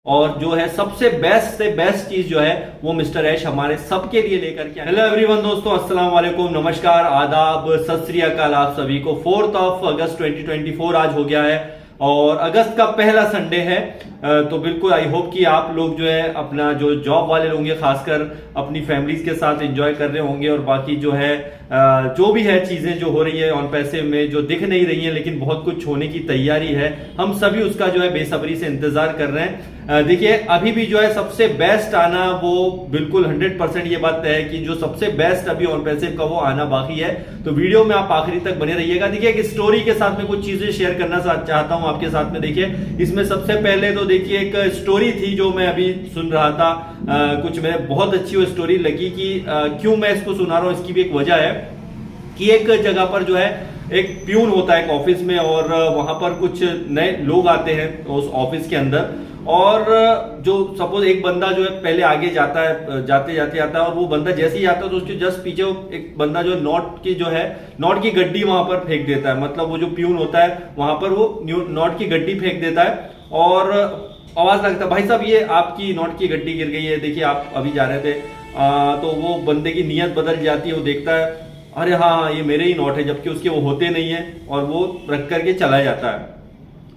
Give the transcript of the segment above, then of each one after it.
और जो है सबसे बेस्ट से बेस्ट चीज जो है वो मिस्टर ऐश हमारे सबके लिए लेकर के। हेलो एवरीवन दोस्तों, अस्सलाम वालेकुम, नमस्कार, आदाब, सत श्री अकाल आप सभी को। 4 अगस्त 2024 आज हो गया है और अगस्त का पहला संडे है। तो बिल्कुल आई होप कि आप लोग जो है अपना जो जॉब वाले होंगे खासकर अपनी फैमिलीज के साथ एंजॉय कर रहे होंगे और बाकी जो है जो भी है चीजें जो हो रही है ऑन पैसे में जो दिख नहीं रही है लेकिन बहुत कुछ होने की तैयारी है, हम सभी उसका जो है बेसब्री से इंतजार कर रहे हैं। देखिए अभी भी जो है सबसे बेस्ट आना वो बिल्कुल 100% ये बात है कि जो सबसे बेस्ट अभी ऑन पैसे का वो आना बाकी है। तो वीडियो में आप आखिरी तक बने रहिएगा। देखिए एक स्टोरी के साथ में कुछ चीजें शेयर करना चाहता हूं आपके साथ में। देखिए इसमें सबसे पहले तो देखिए एक स्टोरी थी जो मैं अभी सुन रहा था, कुछ मैं बहुत अच्छी वो स्टोरी लगी कि क्यों मैं इसको सुना रहा हूं। इसकी भी एक वजह है कि एक जगह पर जो है एक प्यून होता है एक ऑफिस में और वहां पर कुछ नए लोग आते हैं उस ऑफिस के अंदर। और जो सपोज एक बंदा जो है पहले आगे जाता है, जाते जाते आता है और वो बंदा जैसे ही आता है तो उसके जस्ट पीछे एक बंदा जो नोट की गड्डी वहां पर फेंक देता है। मतलब वो जो प्यून होता है वहां पर वो नोट की गड्डी फेंक देता है और आवाज लगता है, भाई साहब ये आपकी नोट की गड्डी गिर गई है, देखिए आप अभी जा रहे थे। तो वो बंदे की नीयत बदल जाती है, वो देखता है अरे हाँ ये मेरे ही नोट है, जबकि उसके वो होते नहीं है और वो रख करके चला जाता है।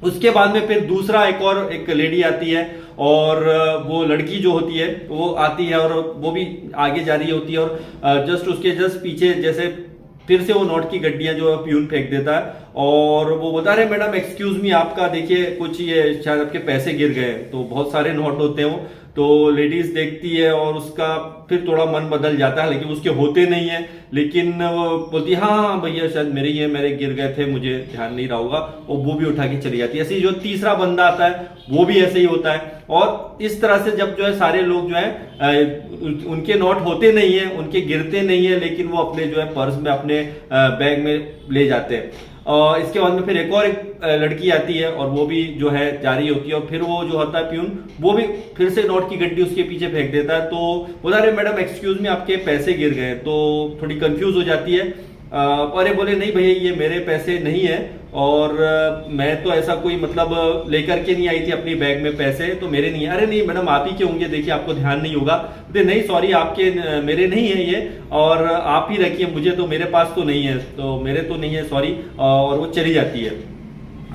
उसके बाद में फिर दूसरा एक लेडी आती है और वो लड़की जो होती है वो आती है और वो भी आगे जा रही होती है और जस्ट पीछे जैसे फिर से वो नोट की गड्डियां जो है प्यून फेंक देता है और वो बोलता है अरे मैडम एक्सक्यूज मी, आपका देखिए कुछ ये शायद आपके पैसे गिर गए। तो बहुत सारे नोट होते हैं वो, तो लेडीज देखती है और उसका फिर थोड़ा मन बदल जाता है, लेकिन उसके होते नहीं है, लेकिन वो बोलती है हाँ भैया शायद मेरे ही है, मेरे गिर गए थे, मुझे ध्यान नहीं रहा होगा, और वो भी उठा के चली जाती है। ऐसे ही जो तीसरा बंदा आता है वो भी ऐसे ही होता है। और इस तरह से जब जो है सारे लोग जो है उनके नोट होते नहीं है, उनके गिरते नहीं है, लेकिन वो अपने जो है पर्स में अपने बैग में ले जाते हैं। और इसके बाद में फिर एक लड़की आती है और वो भी जो है जारी होती है और फिर वो जो होता है प्यून वो भी फिर से नोट की गड्डी उसके पीछे फेंक देता है। तो बोला अरे मैडम एक्सक्यूज मी, आपके पैसे गिर गए। तो थोड़ी कंफ्यूज हो जाती है। अरे बोले नहीं भैया ये मेरे पैसे नहीं है और मैं तो ऐसा कोई मतलब लेकर के नहीं आई थी अपनी बैग में पैसे, तो मेरे नहीं है। अरे नहीं मैडम आप ही के होंगे, देखिए आपको ध्यान नहीं होगा। नहीं सॉरी आपके मेरे नहीं है ये और आप ही रखिए, मुझे तो मेरे पास तो नहीं है, तो मेरे तो नहीं है सॉरी। और वो चली जाती है।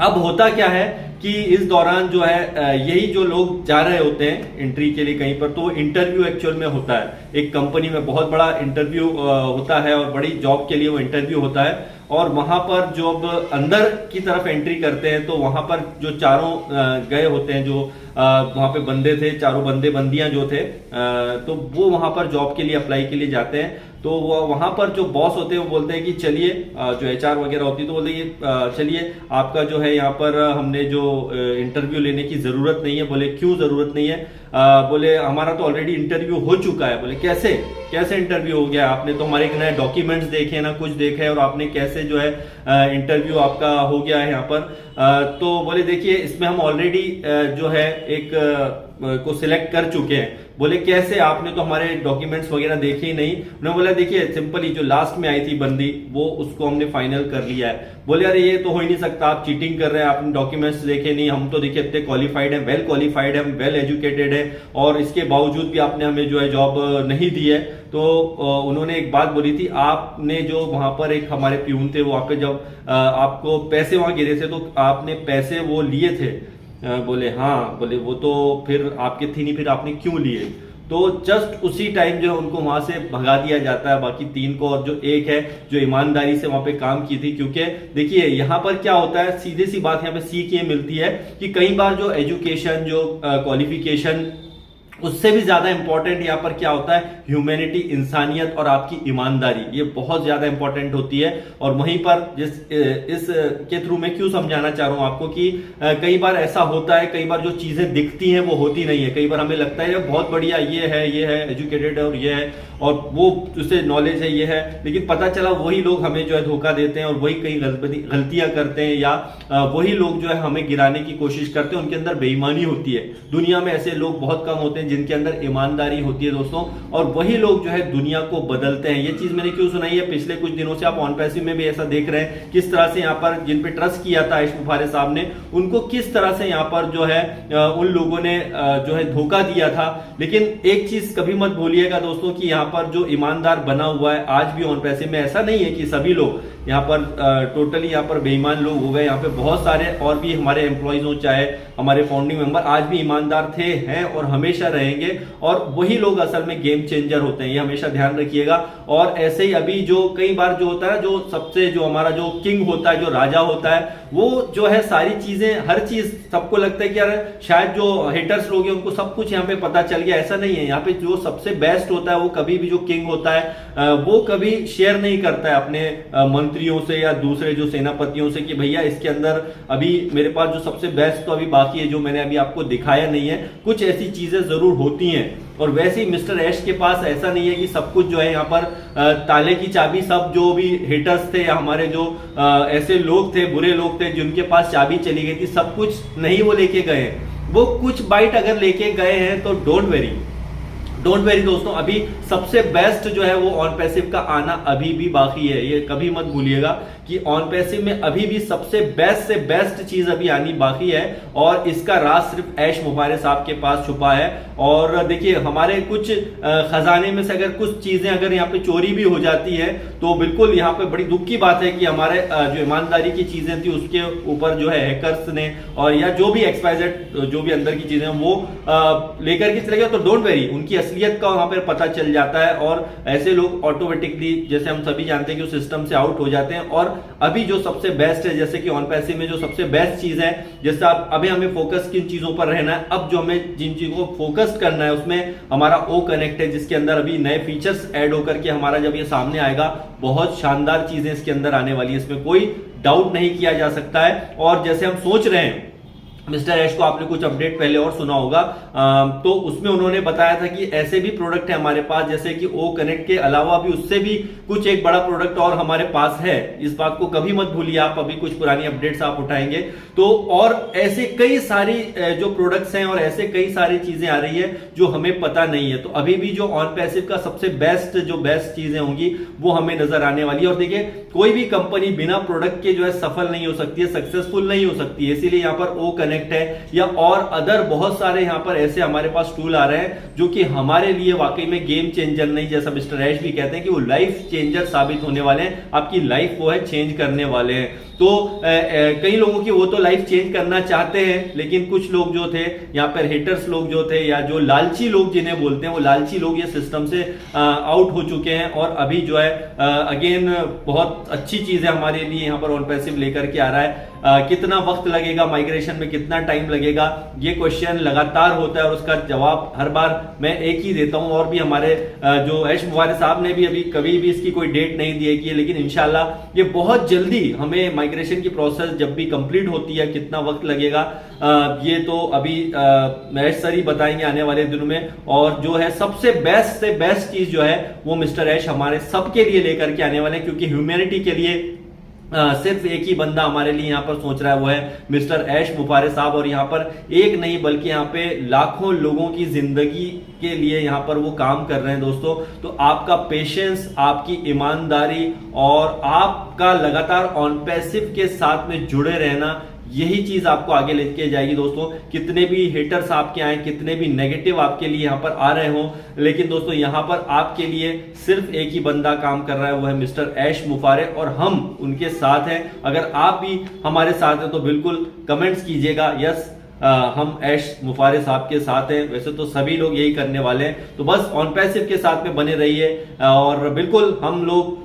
अब होता क्या है कि इस दौरान जो है यही जो लोग जा रहे होते हैं एंट्री के लिए कहीं पर, तो इंटरव्यू एक्चुअल में होता है एक कंपनी में, बहुत बड़ा इंटरव्यू होता है और बड़ी जॉब के लिए वो इंटरव्यू होता है। और वहां पर जब अंदर की तरफ एंट्री करते हैं तो वहां पर जो चारों गए होते हैं, जो वहां पे बंदे थे, चारों बंदे बंदियां जो थे, तो वो वहां पर जॉब के लिए अप्लाई के लिए जाते हैं। तो वो वहां पर जो बॉस होते हैं वो बोलते हैं कि चलिए, जो एचआर वगैरह होती है तो बोलते हैं चलिए आपका जो है यहाँ पर हमने जो इंटरव्यू लेने की जरूरत नहीं है। बोले क्यों जरूरत नहीं है? बोले हमारा तो ऑलरेडी इंटरव्यू हो चुका है। बोले कैसे कैसे इंटरव्यू हो गया? आपने तो हमारे नए डॉक्यूमेंट्स देखे ना कुछ देखे और आपने कैसे जो है इंटरव्यू आपका हो गया है यहाँ पर? तो बोले देखिए इसमें हम ऑलरेडी जो है एक को सिलेक्ट कर चुके हैं। बोले कैसे? आपने तो हमारे डॉक्यूमेंट्स वगैरह देखे ही नहीं। उन्होंने बोला देखिए सिंपली जो लास्ट में आई थी बंदी वो उसको हमने फाइनल कर लिया है। बोले अरे ये तो हो ही नहीं सकता, आप चीटिंग कर रहे हैं, आपने डॉक्यूमेंट्स देखे नहीं, हम तो देखिए इतने क्वालिफाइड हैं, वेल क्वालिफाइड है, वेल एजुकेटेड है और इसके बावजूद भी आपने हमें जो है जॉब नहीं दी है। तो उन्होंने एक बात बोली थी, आपने जो वहां पर एक हमारे प्यून थे वो आपके जब आपको पैसे वहां गिरे थे तो आपने पैसे वो लिए थे? बोले हाँ। बोले वो तो फिर आपके थी नहीं, फिर आपने क्यों लिए? तो जस्ट उसी टाइम जो है उनको वहां से भगा दिया जाता है, बाकी 3 को, और जो एक है जो ईमानदारी से वहां पे काम की थी। क्योंकि देखिए यहाँ पर क्या होता है, सीधे सी बात यहाँ पे सीख ये मिलती है कि कई बार जो एजुकेशन, जो क्वालिफिकेशन, उससे भी ज्यादा इंपॉर्टेंट यहाँ पर क्या होता है, ह्यूमैनिटी, इंसानियत और आपकी ईमानदारी, ये बहुत ज्यादा इंपॉर्टेंट होती है। और वहीं पर इस के थ्रू मैं क्यों समझाना चाह रहा हूं आपको कि कई बार ऐसा होता है, कई बार जो चीजें दिखती हैं वो होती नहीं है। कई बार हमें लगता है बहुत बढ़िया ये है एजुकेटेड है और ये है और वो उससे नॉलेज है ये है, लेकिन पता चला वही लोग हमें जो है धोखा देते हैं और वही कई गलतियां करते हैं या वही लोग जो है हमें गिराने की कोशिश करते हैं। उनके अंदर बेईमानी होती है। दुनिया में ऐसे लोग बहुत कम होते हैं जिनके अंदर ईमानदारी होती है दोस्तों, और वही लोग जो है दुनिया को बदलते हैं। ये चीज मैंने क्यों सुनाई है, पिछले कुछ दिनों से आप ऑन पैसिव में भी ऐसा देख रहे हैं, किस तरह से यहाँ पर जिन पे ट्रस्ट किया था ऐश मुफारे साहब ने, उनको किस तरह से यहाँ पर जो है उन लोगों ने जो है धोखा दिया था। लेकिन एक चीज कभी मत भूलिएगा दोस्तों कि यहाँ पर जो ईमानदार बना हुआ है आज भी ऑन पैसिव में, ऐसा नहीं है कि सभी लोग यहाँ पर टोटली यहाँ पर बेईमान लोग हो गए। यहाँ पे बहुत सारे और भी हमारे एम्प्लॉइज हो, चाहे हमारे फाउंडिंग मेंबर, आज भी ईमानदार थे, हैं और हमेशा रहेंगे, और वही लोग असल में गेम चेंजर होते हैं, ये हमेशा ध्यान रखिएगा। और ऐसे ही अभी जो कई बार जो होता है, जो सबसे जो हमारा जो किंग होता है, जो राजा होता है, वो जो है सारी चीजें, हर चीज सबको लगता है कि यार शायद जो हेटर्स लोग हैं उनको सब कुछ यहाँ पे पता चल गया, ऐसा नहीं है। यहाँ पे जो सबसे बेस्ट होता है वो कभी भी, जो किंग होता है वो कभी शेयर नहीं करता है अपने मंत्रियों से या दूसरे जो सेनापतियों से कि भैया इसके अंदर अभी मेरे पास जो सबसे बेस्ट तो अभी बाकी है, जो मैंने अभी आपको दिखाया नहीं है। कुछ ऐसी चीजें जरूर होती हैं, और वैसे ही मिस्टर ऐश के पास ऐसा नहीं है कि सब कुछ जो है यहाँ पर ताले की चाबी, सब जो भी हेटर्स थे या हमारे जो ऐसे लोग थे, बुरे लोग थे जिनके पास चाबी चली गई थी, सब कुछ नहीं वो लेके गए। वो कुछ बाइट अगर लेके गए हैं तो डोंट वेरी दोस्तों, अभी सबसे बेस्ट जो है वो ऑन पैसिव का आना अभी भी बाकी है। ये कभी मत भूलिएगा कि ऑन पैसिव में अभी भी सबसे बेस्ट से बेस्ट चीज अभी आनी बाकी है, और इसका राज सिर्फ ऐश मुफारे साहब के पास छुपा है। और देखिए, हमारे कुछ खजाने में से अगर कुछ चीजें अगर यहाँ पे चोरी भी हो जाती है तो बिल्कुल यहाँ पे बड़ी दुख की बात है कि हमारे जो ईमानदारी की चीजें थी उसके ऊपर जो है हैकर्स ने, और या जो भी एक्सपाइजेड जो भी अंदर की चीजें वो लेकर के चले गए, तो डोंट वेरी, उनकी असलियत का वहां पर पता चल जाता है, और ऐसे लोग ऑटोमेटिकली, जैसे हम सभी जानते हैं कि सिस्टम से आउट हो जाते हैं। और अभी जो सबसे बेस्ट है, जैसे कि ऑन पैसिव में जो सबसे बेस्ट चीज है, जैसे अभी हमें फोकस किन चीजों पर रहना है, अब जो हमें जिन चीजों को फोकस करना है उसमें हमारा ओ कनेक्ट है, जिसके अंदर अभी नए फीचर्स ऐड होकर के हमारा जब ये सामने आएगा, बहुत शानदार चीजें इसके अंदर आने वाली है, इसमें कोई डाउट नहीं किया जा सकता है। और जैसे हम सोच रहे हैं, मिस्टर ऐश को आपने कुछ अपडेट पहले और सुना होगा, तो उसमें उन्होंने बताया था कि ऐसे भी प्रोडक्ट है हमारे पास, जैसे कि ओ कनेक्ट के अलावा भी उससे भी कुछ एक बड़ा प्रोडक्ट और हमारे पास है। इस बात को कभी मत भूलिए आप, अभी कुछ पुरानी अपडेट्स आप उठाएंगे तो, और ऐसे कई सारी जो प्रोडक्ट्स हैं और ऐसे कई सारी चीजें आ रही है जो हमें पता नहीं है। तो अभी भी जो ऑन पैसिव का सबसे बेस्ट चीजें होंगी वो हमें नजर आने वाली है। और देखिए, कोई भी कंपनी बिना प्रोडक्ट के जो है सफल नहीं हो सकती है, सक्सेसफुल नहीं हो सकती है। इसीलिए यहाँ पर ओ कनेक्ट है या और अदर बहुत सारे यहाँ पर ऐसे हमारे पास टूल आ रहे हैं जो कि हमारे लिए वाकई में गेम चेंजर नहीं, जैसा मिस्टर ऐश भी कहते हैं कि वो लाइफ चेंजर साबित होने वाले हैं, आपकी लाइफ वो है चेंज करने वाले हैं। तो कई लोगों की वो तो लाइफ चेंज करना चाहते हैं, लेकिन कुछ लोग जो थे यहाँ पर हेटर्स लोग जो थे, या जो लालची लोग जिन्हें बोलते हैं, वो लालची लोग ये सिस्टम से आउट हो चुके हैं। और अभी जो है अगेन बहुत अच्छी चीज है हमारे लिए, यहाँ पर ऑन पैसिव लेकर के आ रहा है। कितना वक्त लगेगा माइग्रेशन में, कितना टाइम लगेगा, ये क्वेश्चन लगातार होता है और उसका जवाब हर बार मैं एक ही देता हूं। और भी हमारे जो ऐश मुफारे साहब ने भी अभी कभी भी इसकी कोई डेट नहीं दी है कि, लेकिन इंशाल्लाह ये बहुत जल्दी हमें माइग्रेशन की प्रोसेस जब भी कंप्लीट होती है, कितना वक्त लगेगा ये तो अभी ऐश सर ही बताएंगे आने वाले दिनों में। और जो है सबसे बेस्ट से बेस्ट चीज जो है वो मिस्टर ऐश हमारे सबके लिए लेकर के आने वाले हैं, क्योंकि ह्यूमैनिटी के लिए सिर्फ एक ही बंदा हमारे लिए यहाँ पर सोच रहा है, वो है मिस्टर ऐश मुफारे साहब। और यहाँ पर एक नहीं बल्कि यहाँ पे लाखों लोगों की जिंदगी के लिए यहाँ पर वो काम कर रहे हैं दोस्तों। तो आपका पेशेंस, आपकी ईमानदारी और आपका लगातार ऑन पैसिव के साथ में जुड़े रहना, यही चीज आपको आगे लेके जाएगी दोस्तों। कितने भी हेटर्स आपके आए, कितने भी नेगेटिव आपके लिए यहाँ पर आ रहे हो, लेकिन दोस्तों यहाँ पर आपके लिए सिर्फ एक ही बंदा काम कर रहा है, वो है मिस्टर ऐश मुफारे, और हम उनके साथ हैं। अगर आप भी हमारे साथ हैं तो बिल्कुल कमेंट्स कीजिएगा, यस हम ऐश मुफारे साहब के साथ हैं। वैसे तो सभी लोग यही करने वाले हैं, तो बस ऑन पैसिव के साथ में बने रहिए। और बिल्कुल हम लोग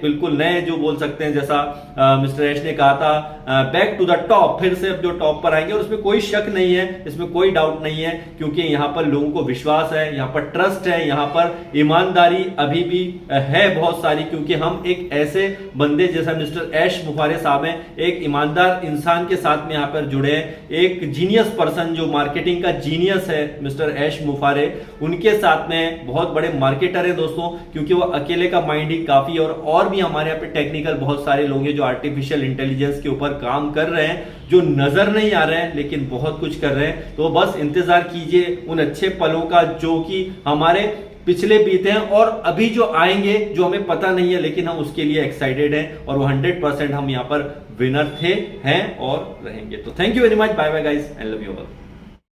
बिल्कुल नए जो बोल सकते हैं, जैसा मिस्टर ऐश ने कहा था, बैक टू द टॉप, फिर से अब जो टॉप पर आएंगे। और इसमें कोई शक नहीं है, इसमें कोई डाउट नहीं है, क्योंकि यहाँ पर लोगों को विश्वास है, यहाँ पर ट्रस्ट है, यहाँ पर ईमानदारी अभी भी है बहुत सारी, क्योंकि हम एक ऐसे बंदे जैसा मिस्टर ऐश मुफारे साहब हैं, एक ईमानदार इंसान के साथ में यहाँ पर जुड़े हैं, एक जीनियस जीनियस पर्सन, जो मार्केटिंग का जीनियस है, मिस्टर ऐश मुफारे, उनके साथ में बहुत बड़े मार्केटर है दोस्तों, क्योंकि वो अकेले का माइंड ही काफी है। और भी हमारे यहाँ पे टेक्निकल बहुत सारे लोग हैं जो आर्टिफिशियल इंटेलिजेंस के ऊपर काम कर रहे हैं, जो नजर नहीं आ रहे हैं लेकिन बहुत कुछ कर रहे हैं। तो बस इंतजार कीजिए उन अच्छे पलों का जो कि हमारे पिछले बीते हैं और अभी जो आएंगे, जो हमें पता नहीं है लेकिन हम उसके लिए एक्साइटेड हैं, और वो 100% हम यहाँ पर विनर थे, हैं और रहेंगे। तो thank you very much, bye bye guys, I love you all.